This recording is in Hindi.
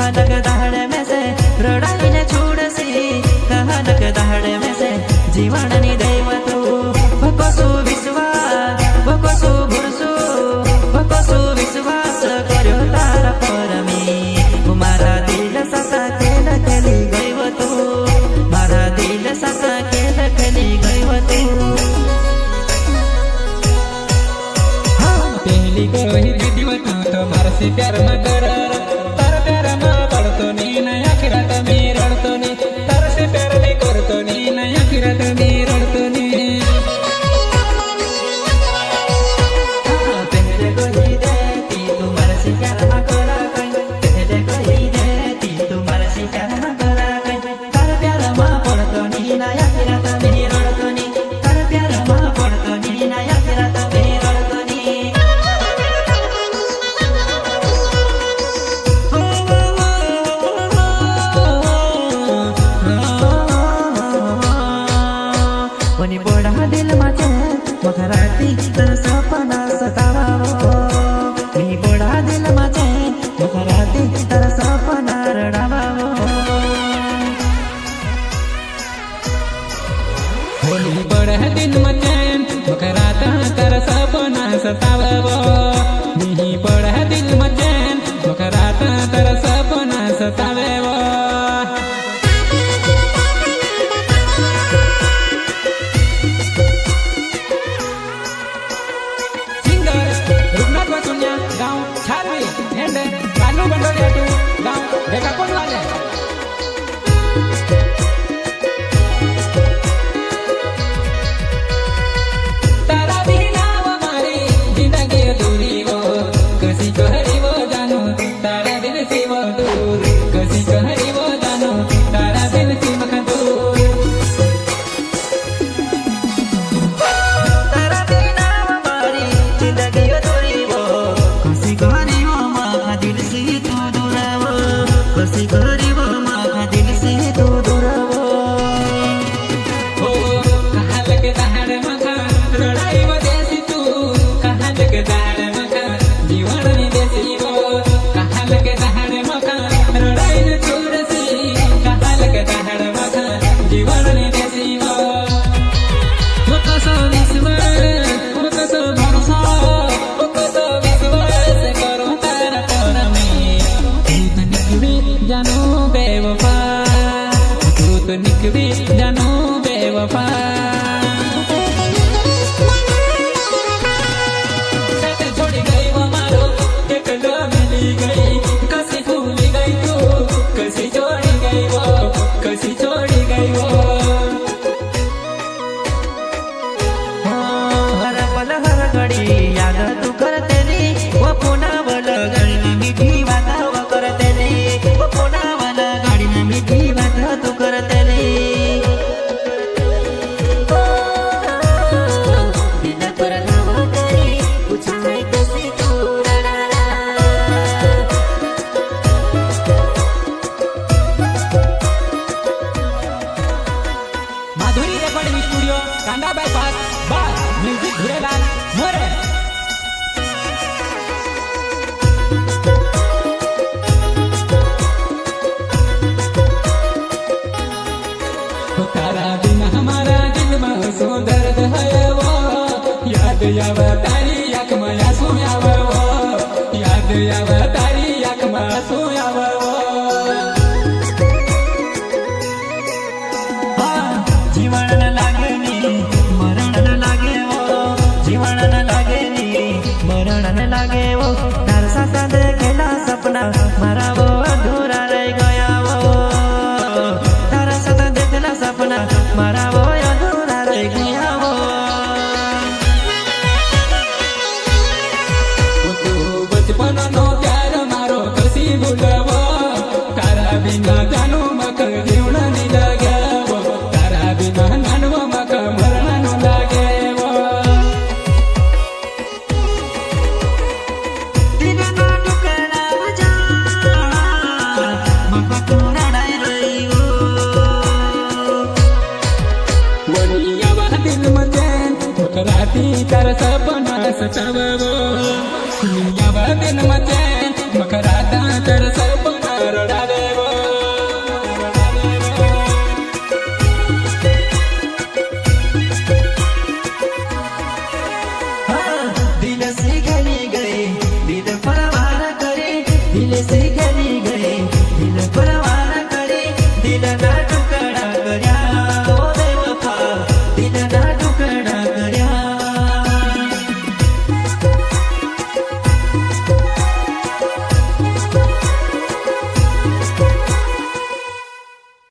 कहानक दहाड़ में से रड़ाई ने छोड़सी कहानक दहाड़ में से जीवन नी देव तू भकोसु विश्वास भकोसु भुरसु भकोसु विश्वास कर्यो तारा पर मी मारा दिल सासा खेल खेली गयो तू मारा दिल सासा खेल खेली गयो तू पहली कोई दीदी तू तो मार से प्यार में करार तारा प्यार में पड़तो नी नया किरात में रड़तो नी तारा से प्यार में करतो नी नया किरात में रड़तो नी पहले कोई देती तुम्हारे से प्यार में करा कहीं पहले कोई देती तुम्हारे से प्यार में करा कहीं तारा प्यार में पड़तो नी नया किरात में रड़तो नी तारा प्यार में पड़तो नी नया किरात में रड़तो नी वनी बोड़ा दिल माचे मखराती तर सपना सतावावो वनी बोड़ा दिल माचे मखराती तर सपना रड़ावावो होली बड़ा दिन मचैन मकराता तर सपना सतावो नहीं बड़ा दिल मचैन मकराता तर सपना सतावो गाँव छारवी एंड कानू बंडोलिया टू गाँव देखा कौन वाले तारा बिना वो मारी जिंदगी अधूरी वो कसी कहरी वो जानो तारा दिल से वो दूर कसी कहरी वो जानो तारा दिल से मखा दूर तारा बिना हमारी जिंदगी अधूरी वो कसी कहरी वो माँ दिल से तू दूरावो कसी कहरी वो माँ दिल से तू दूरावो हो कहाँ लगे दहाड़ मखा रड़ाई वो देसी तू कहाँ लगे दहाड़ मखा जीवन नी देसी वो कहाँ लगे दहाड़ मखा रड़ाई ने छोड़सी कहाँ लगे दहाड़ मखा जीवन नी देसी वो कसो विश्वास कसो भरोसा कसो विश्वास करो तारा पर में तू तो निकली जानो बेवफा तू तो निकली जानो बेवफा साथ छोड़ी गई वो मारो एकलो मिली गई कसी भूली गई तू कसी छोड़ी गई वो कसी छोड़ी गई वो हर पल हर घड़ी याद तू करतेली वो पुन्हा वल घडी में मीठी बात वो करतेली वो पुन्हा वल घडी में मीठी बात तू करतेली दिल पर घाव करी पूछाय कशी तू रडाला माधुरी रेकॉर्डिंग स्टुडिओ कांदा बायपास बार म्युझिक धुरेलाल मोरे तो तारा बिना हमारा दिल में सो दर्द है वो याद आव तारी आँख में आंसू आव वो याद आव तारी आँख में आंसू आव वो जीवन न लागे नी मरण न लागे वो जीवन न लागे नी मरण न लागे वो तार साथ देखेला सपना मारा वो अधूरा रह गया वो तारा साथ देखेला सपना मारा वो अधूरा रह गया वो तू बचपन नो प्यार मारो कसी भूलवो तारा बिना जानो मक जीवन नी लागे वो तारा बिना नानव मक मरण नो लागे वो दिल ना टुकड़ा जा मक तू रडाई रही हो वनिया वह दिल मचैन मकराती तारा सपना सतावो वनिया वह दिल मचैन मकराता तारा सपना રડા